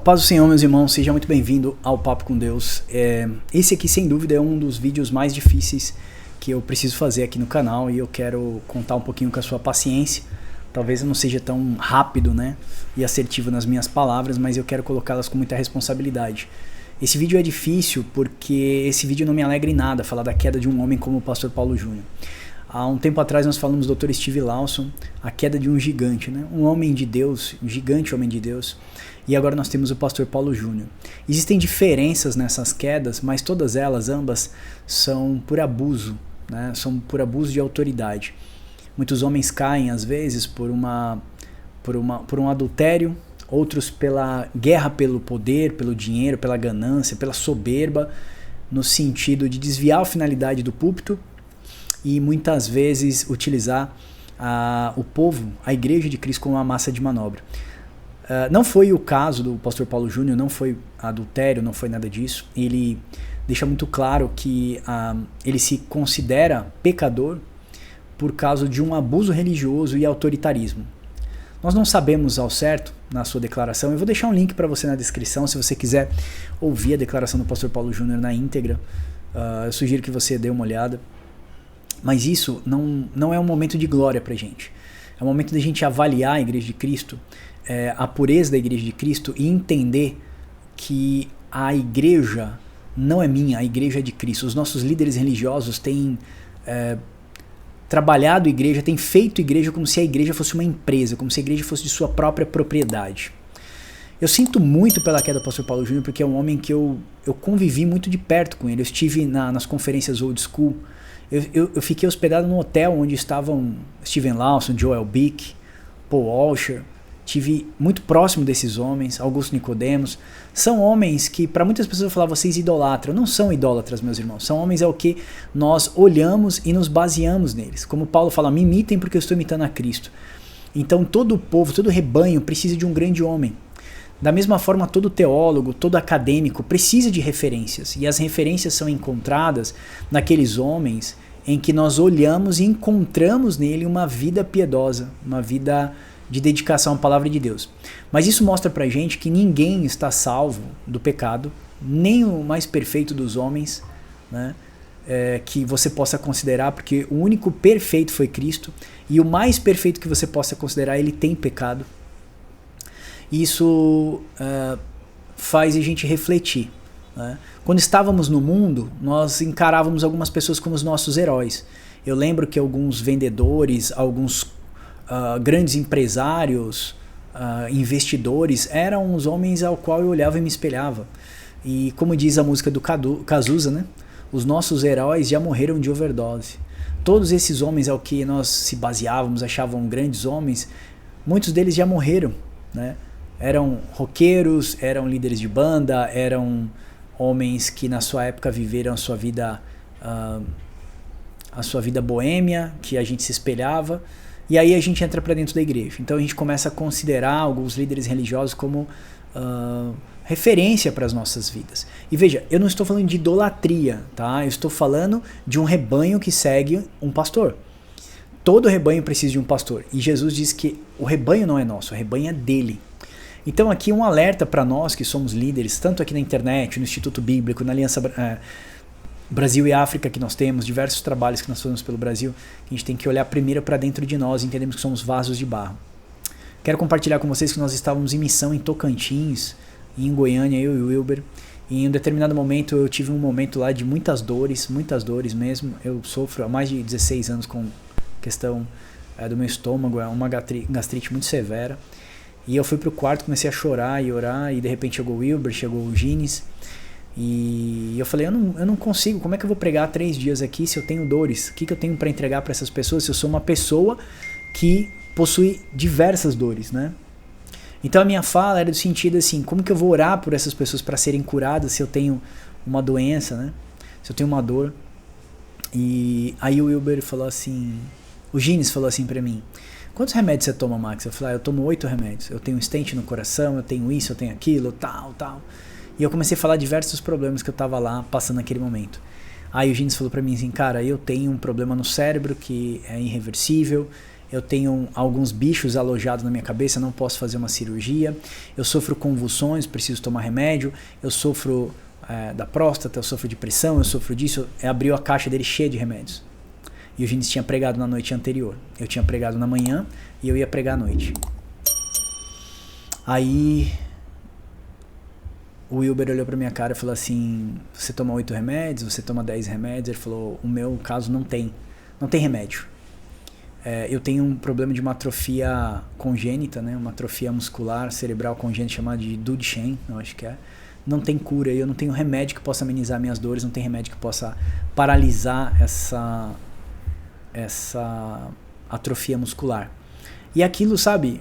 Paz do Senhor, meus irmãos, seja muito bem-vindo ao Papo com Deus. Esse aqui, sem dúvida, é um dos vídeos mais difíceis que eu preciso fazer aqui no canal e eu quero contar um pouquinho com a sua paciência. Talvez eu não seja tão rápido, né, e assertivo nas minhas palavras, mas eu quero colocá-las com muita responsabilidade. Esse vídeo é difícil porque esse vídeo não me alegra em nada, falar da queda de um homem como o pastor Paulo Júnior. Há um tempo atrás nós falamos do Dr. Steve Lawson, a queda de um gigante, né? Um homem de Deus, um gigante homem de Deus. E agora nós temos o pastor Paulo Júnior. Existem diferenças nessas quedas, mas todas elas, ambas, são por abuso, né? São por abuso de autoridade. Muitos homens caem, às vezes, por um adultério, outros pela guerra pelo poder, pelo dinheiro, pela ganância, pela soberba, no sentido de desviar a finalidade do púlpito e muitas vezes utilizar o povo, a igreja de Cristo, como uma massa de manobra. Não foi o caso do pastor Paulo Júnior, não foi adultério, não foi nada disso. Ele deixa muito claro que ele se considera pecador por causa de um abuso religioso e autoritarismo. Nós não sabemos ao certo na sua declaração. Eu vou deixar um link para você na descrição, se você quiser ouvir a declaração do pastor Paulo Júnior na íntegra. Eu sugiro que você dê uma olhada. Mas isso não é um momento de glória pra gente. É um momento de a gente avaliar a Igreja de Cristo, a pureza da Igreja de Cristo e entender que a igreja não é minha, a igreja é de Cristo. Os nossos líderes religiosos têm trabalhado a igreja, têm feito a igreja como se a igreja fosse uma empresa, como se a igreja fosse de sua própria propriedade. Eu sinto muito pela queda do pastor Paulo Júnior, porque é um homem que eu convivi muito de perto com ele. Eu estive nas conferências Old School. Eu fiquei hospedado num hotel onde estavam Steven Lawson, Joel Bick, Paul Washer. Estive muito próximo desses homens, Augusto Nicodemos. São homens que, para muitas pessoas, eu falava, vocês idolatram. Não são idólatras, meus irmãos. São homens ao que nós olhamos e nos baseamos neles. Como Paulo fala, me imitem porque eu estou imitando a Cristo. Então todo o povo, todo o rebanho precisa de um grande homem. Da mesma forma, todo teólogo, todo acadêmico precisa de referências. E as referências são encontradas naqueles homens em que nós olhamos e encontramos nele uma vida piedosa, uma vida de dedicação à palavra de Deus. Mas isso mostra pra gente que ninguém está salvo do pecado, nem o mais perfeito dos homens, né, que você possa considerar, porque o único perfeito foi Cristo, e o mais perfeito que você possa considerar, ele tem pecado. Isso faz a gente refletir, né? Quando estávamos no mundo, nós encarávamos algumas pessoas como os nossos heróis. Eu lembro que alguns vendedores, alguns grandes empresários, investidores, eram os homens ao qual eu olhava e me espelhava. E como diz a música do Cazuza, né? Os nossos heróis já morreram de overdose. Todos esses homens ao que nós se baseávamos, achavam grandes homens, muitos deles já morreram, né? Eram roqueiros, eram líderes de banda, eram homens que na sua época viveram a sua vida boêmia, que a gente se espelhava, e aí a gente entra para dentro da igreja. Então a gente começa a considerar alguns líderes religiosos como referência para as nossas vidas. E veja, eu não estou falando de idolatria, tá? Eu estou falando de um rebanho que segue um pastor. Todo rebanho precisa de um pastor, e Jesus diz que o rebanho não é nosso, o rebanho é dele. Então aqui um alerta para nós que somos líderes, tanto aqui na internet, no Instituto Bíblico, na Aliança Brasil e África que nós temos, diversos trabalhos que nós fazemos pelo Brasil, que a gente tem que olhar primeiro para dentro de nós e entendemos que somos vasos de barro. Quero compartilhar com vocês que nós estávamos em missão em Tocantins, em Goiânia, eu e o Wilber, e em um determinado momento eu tive um momento lá de muitas dores mesmo. Eu sofro há mais de 16 anos com questão do meu estômago, é uma gastrite muito severa. E eu fui pro quarto, comecei a chorar e orar, e de repente chegou o Wilber, chegou o Gines, e eu falei, eu não consigo, como é que eu vou pregar 3 dias aqui se eu tenho dores? O que eu tenho para entregar para essas pessoas se eu sou uma pessoa que possui diversas dores, né? Então a minha fala era do sentido assim, como que eu vou orar por essas pessoas para serem curadas se eu tenho uma doença, né? Se eu tenho uma dor. E aí o Wilber falou assim, o Gines falou assim para mim, quantos remédios você toma, Max? Eu falei, eu tomo 8 remédios. Eu tenho um stent no coração, eu tenho isso, eu tenho aquilo, tal. E eu comecei a falar diversos problemas que eu tava lá passando naquele momento. Aí o Gines falou pra mim assim, cara, eu tenho um problema no cérebro que é irreversível, eu tenho alguns bichos alojados na minha cabeça, não posso fazer uma cirurgia, eu sofro convulsões, preciso tomar remédio, eu sofro da próstata, eu sofro de pressão, eu sofro disso. Abriu a caixa dele cheia de remédios. E o Gênesis tinha pregado na noite anterior. Eu tinha pregado na manhã e eu ia pregar à noite. Aí o Wilber olhou pra minha cara e falou assim, você toma 8 remédios, você toma 10 remédios? Ele falou, o meu caso não tem remédio. Eu tenho um problema de uma atrofia congênita, né? Uma atrofia muscular cerebral congênita chamada de Duchenne, eu acho que é. Não tem cura, eu não tenho remédio que possa amenizar minhas dores, não tem remédio que possa paralisar essa atrofia muscular. E aquilo, sabe,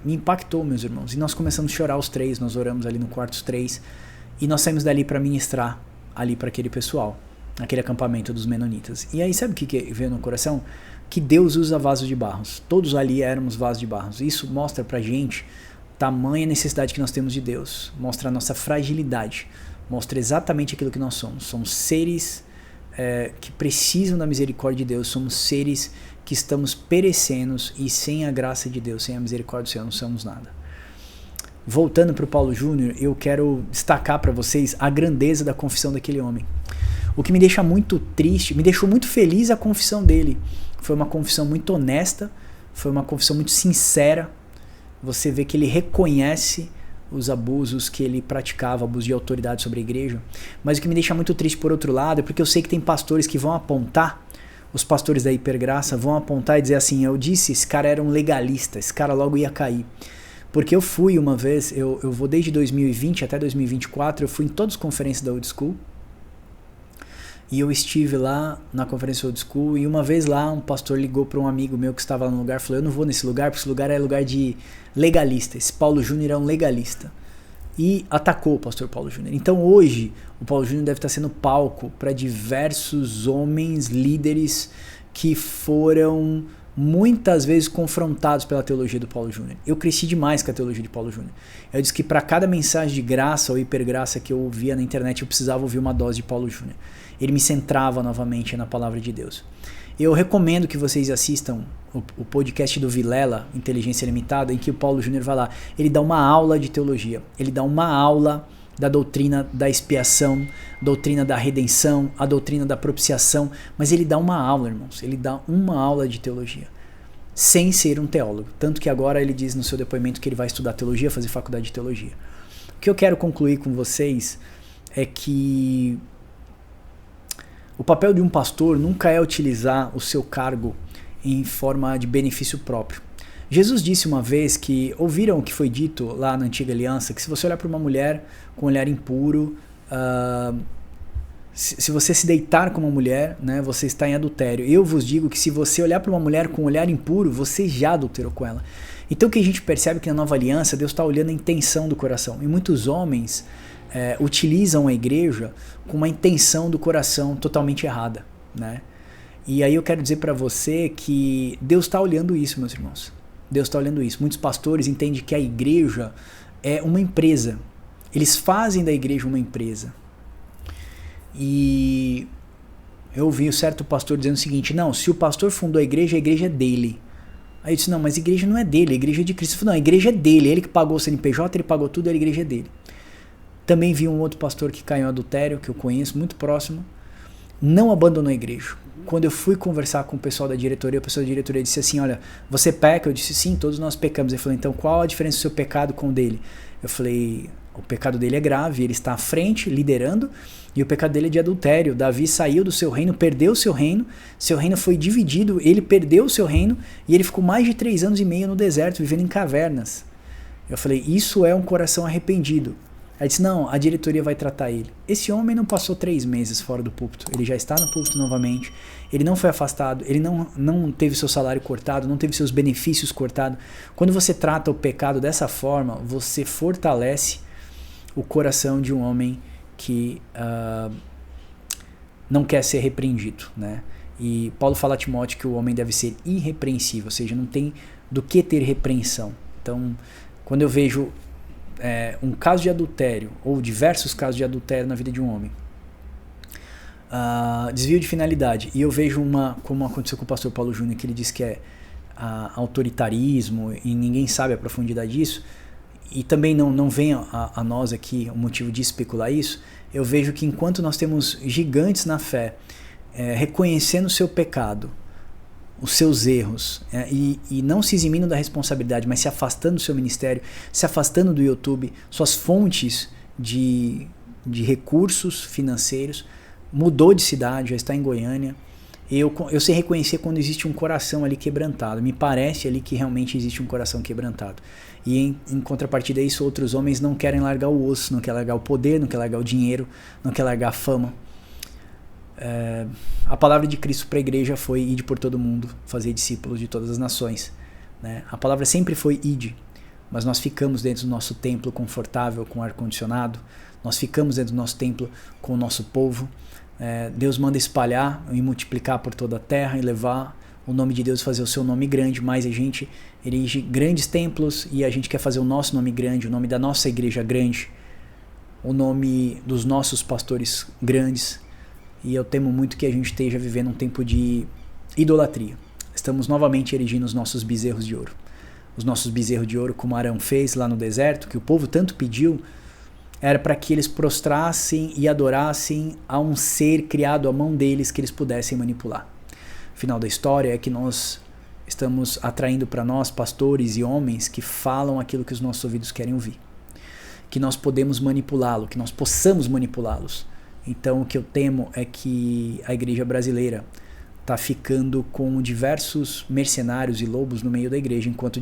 me impactou, meus irmãos. E nós começamos a chorar os três, nós oramos ali no quarto os três, e nós saímos dali para ministrar ali para aquele pessoal, aquele acampamento dos menonitas. E aí sabe o que veio no coração? Que Deus usa vasos de barros. Todos ali éramos vasos de barros. Isso mostra pra gente tamanha necessidade que nós temos de Deus, mostra a nossa fragilidade, mostra exatamente aquilo que nós somos. Somos seres que precisam da misericórdia de Deus, somos seres que estamos perecendo e sem a graça de Deus, sem a misericórdia do Senhor, não somos nada. Voltando para o Paulo Júnior, eu quero destacar para vocês a grandeza da confissão daquele homem. O que me deixa muito triste, me deixou muito feliz a confissão dele. Foi uma confissão muito honesta, foi uma confissão muito sincera. Você vê que ele reconhece os abusos que ele praticava, abuso de autoridade sobre a igreja. Mas o que me deixa muito triste por outro lado é porque eu sei que tem pastores que vão apontar, os pastores da Hipergraça vão apontar e dizer assim, eu disse, esse cara era um legalista, esse cara logo ia cair. Porque eu fui uma vez, eu vou desde 2020 até 2024, eu fui em todas as conferências da Old School. E eu estive lá na conferência Old School e uma vez lá um pastor ligou para um amigo meu que estava lá no lugar e falou, eu não vou nesse lugar porque esse lugar é lugar de legalista, esse Paulo Júnior é um legalista. E atacou o pastor Paulo Júnior. Então hoje o Paulo Júnior deve estar sendo palco para diversos homens, líderes que foram muitas vezes confrontados pela teologia do Paulo Júnior. Eu cresci demais com a teologia de Paulo Júnior. Eu disse que para cada mensagem de graça ou hipergraça que eu ouvia na internet eu precisava ouvir uma dose de Paulo Júnior. Ele me centrava novamente na palavra de Deus. Eu recomendo que vocês assistam o podcast do Vilela, Inteligência Limitada, em que o Paulo Júnior vai lá. Ele dá uma aula de teologia. Ele dá uma aula da doutrina da expiação, doutrina da redenção, a doutrina da propiciação. Mas ele dá uma aula, irmãos. Ele dá uma aula de teologia. Sem ser um teólogo. Tanto que agora ele diz no seu depoimento que ele vai estudar teologia, fazer faculdade de teologia. O que eu quero concluir com vocês é que o papel de um pastor nunca é utilizar o seu cargo em forma de benefício próprio. Jesus disse uma vez que, ouviram o que foi dito lá na Antiga Aliança, que se você olhar para uma mulher com um olhar impuro, se você se deitar com uma mulher, né, você está em adultério. Eu vos digo que se você olhar para uma mulher com um olhar impuro, você já adulterou com ela. Então o que a gente percebe é que na Nova Aliança Deus está olhando a intenção do coração. E muitos homens utilizam a igreja com uma intenção do coração totalmente errada, né? E aí eu quero dizer para você que Deus está olhando isso, meus irmãos. Deus está olhando isso. Muitos pastores entendem que a igreja é uma empresa. Eles fazem da igreja uma empresa. E eu ouvi um certo pastor dizendo o seguinte, não, se o pastor fundou a igreja é dele. Aí eu disse, não, mas a igreja não é dele, a igreja é de Cristo. Eu falei, não, a igreja é dele, ele que pagou o CNPJ, ele pagou tudo, a igreja é dele. Também vi um outro pastor que caiu em adultério, que eu conheço, muito próximo, não abandonou a igreja. Quando eu fui conversar com o pessoal da diretoria, o pessoal da diretoria disse assim, olha, você peca? Eu disse, sim, todos nós pecamos. Ele falou, então qual a diferença do seu pecado com o dele? Eu falei, o pecado dele é grave, ele está à frente, liderando, e o pecado dele é de adultério. Davi saiu do seu reino, perdeu o seu reino foi dividido, ele perdeu o seu reino, e ele ficou mais de 3 anos e meio no deserto, vivendo em cavernas. Eu falei, isso é um coração arrependido. Aí disse, não, a diretoria vai tratar ele. Esse homem não passou 3 meses fora do púlpito, ele já está no púlpito novamente, ele não foi afastado, ele não teve seu salário cortado, não teve seus benefícios cortados. Quando você trata o pecado dessa forma, você fortalece o coração de um homem que não quer ser repreendido, né? E Paulo fala a Timóteo que o homem deve ser irrepreensível, ou seja, não tem do que ter repreensão. Então, quando eu vejo um caso de adultério, ou diversos casos de adultério na vida de um homem, desvio de finalidade, e eu vejo como aconteceu com o pastor Paulo Júnior, que ele diz que autoritarismo e ninguém sabe a profundidade disso, e também não vem a nós aqui o motivo de especular isso, eu vejo que enquanto nós temos gigantes na fé reconhecendo o seu pecado, os seus erros, e não se eximindo da responsabilidade, mas se afastando do seu ministério, se afastando do YouTube, suas fontes de recursos financeiros, mudou de cidade, já está em Goiânia. Eu sei reconhecer quando existe um coração ali quebrantado. Me parece ali que realmente existe um coração quebrantado. E em contrapartida a isso, outros homens não querem largar o osso, não querem largar o poder, não querem largar o dinheiro, não querem largar a fama. A palavra de Cristo para a igreja foi: ide por todo mundo, fazer discípulos de todas as nações. Né? A palavra sempre foi ide, mas nós ficamos dentro do nosso templo confortável, com ar-condicionado, nós ficamos dentro do nosso templo com o nosso povo. Deus manda espalhar e multiplicar por toda a terra e levar o nome de Deus, fazer o seu nome grande, mas a gente erige grandes templos e a gente quer fazer o nosso nome grande, o nome da nossa igreja grande, o nome dos nossos pastores grandes, e eu temo muito que a gente esteja vivendo um tempo de idolatria. Estamos novamente erigindo os nossos bezerros de ouro. Os nossos bezerros de ouro, como Arão fez lá no deserto, que o povo tanto pediu, era para que eles prostrassem e adorassem a um ser criado à mão deles que eles pudessem manipular. O final da história é que nós estamos atraindo para nós pastores e homens que falam aquilo que os nossos ouvidos querem ouvir. Que nós podemos manipulá-lo, que nós possamos manipulá-los. Então o que eu temo é que a igreja brasileira está ficando com diversos mercenários e lobos no meio da igreja, enquanto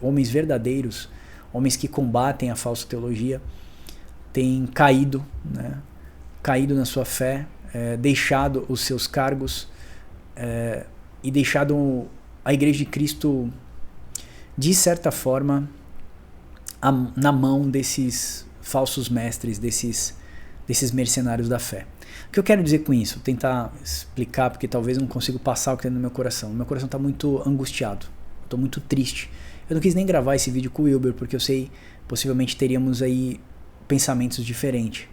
homens verdadeiros, homens que combatem a falsa teologia, tem caído, né? Caído na sua fé, deixado os seus cargos e deixado a igreja de Cristo, de certa forma, na mão desses falsos mestres, desses mercenários da fé. O que eu quero dizer com isso? Vou tentar explicar, porque talvez eu não consiga passar o que tem no meu coração. Meu coração está muito angustiado, estou muito triste. Eu não quis nem gravar esse vídeo com o Wilber, porque eu sei, possivelmente teríamos aí pensamentos diferentes.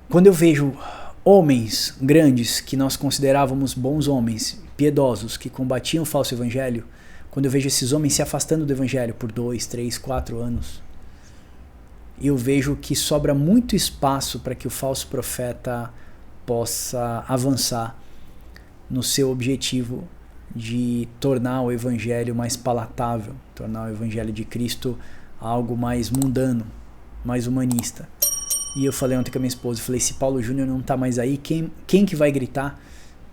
Quando eu vejo homens grandes que nós considerávamos bons homens, piedosos, que combatiam o falso evangelho, quando eu vejo esses homens se afastando do evangelho por 2, 3, 4 anos, eu vejo que sobra muito espaço para que o falso profeta possa avançar no seu objetivo de tornar o evangelho mais palatável, tornar o evangelho de Cristo algo mais mundano, mais humanista. E eu falei ontem com a minha esposa, falei: se Paulo Júnior não está mais aí, quem que vai gritar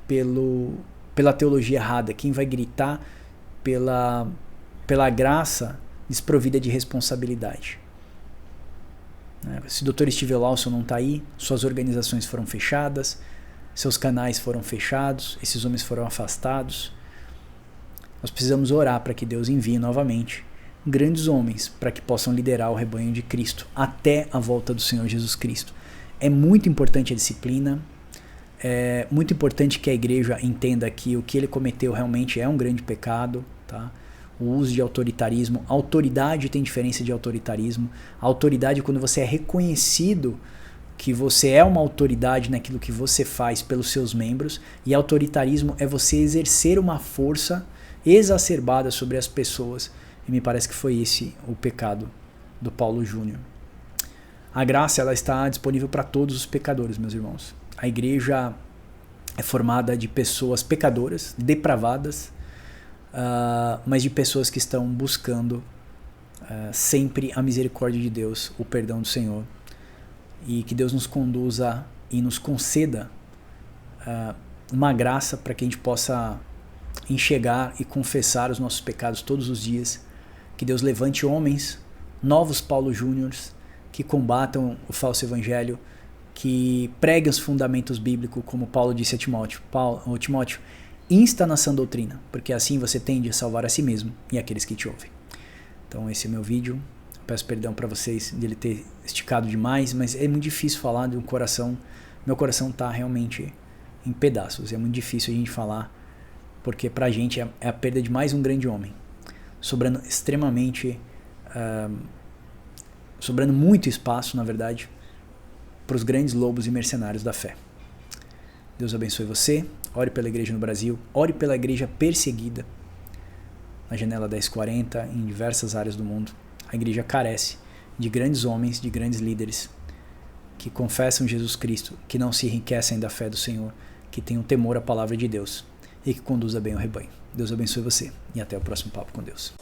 pela teologia errada? Quem vai gritar pela graça desprovida de responsabilidade? Se o Dr. Steve Lawson não está aí, suas organizações foram fechadas, seus canais foram fechados, esses homens foram afastados. Nós precisamos orar para que Deus envie novamente grandes homens para que possam liderar o rebanho de Cristo até a volta do Senhor Jesus Cristo. É muito importante a disciplina, é muito importante que a igreja entenda que o que ele cometeu realmente é um grande pecado, tá? O uso de autoritarismo. Autoridade tem diferença de autoritarismo. A autoridade é quando você é reconhecido que você é uma autoridade naquilo que você faz pelos seus membros, e autoritarismo é você exercer uma força exacerbada sobre as pessoas. E me parece que foi esse o pecado do Paulo Júnior. A graça, ela está disponível para todos os pecadores, meus irmãos. A igreja é formada de pessoas pecadoras, depravadas, mas de pessoas que estão buscando sempre a misericórdia de Deus, o perdão do Senhor. E que Deus nos conduza e nos conceda uma graça para que a gente possa enxergar e confessar os nossos pecados todos os dias. Que Deus levante homens, novos Paulo Júniors, que combatam o falso evangelho, que preguem os fundamentos bíblicos, como Paulo disse a Timóteo. Timóteo, insta na sã doutrina, porque assim você tende a salvar a si mesmo e aqueles que te ouvem. Então esse é o meu vídeo. Peço perdão para vocês de ele ter esticado demais, mas é muito difícil falar de um coração. Meu coração está realmente em pedaços. É muito difícil a gente falar, porque para a gente é a perda de mais um grande homem, sobrando sobrando muito espaço, na verdade, para os grandes lobos e mercenários da fé. Deus abençoe você. Ore pela igreja no Brasil, ore pela igreja perseguida, na Janela 1040, em diversas áreas do mundo. A igreja carece de grandes homens, de grandes líderes que confessam Jesus Cristo, que não se enriquecem da fé do Senhor, que tenham temor à palavra de Deus e que conduza bem o rebanho. Deus abençoe você e até o próximo Papo com Deus.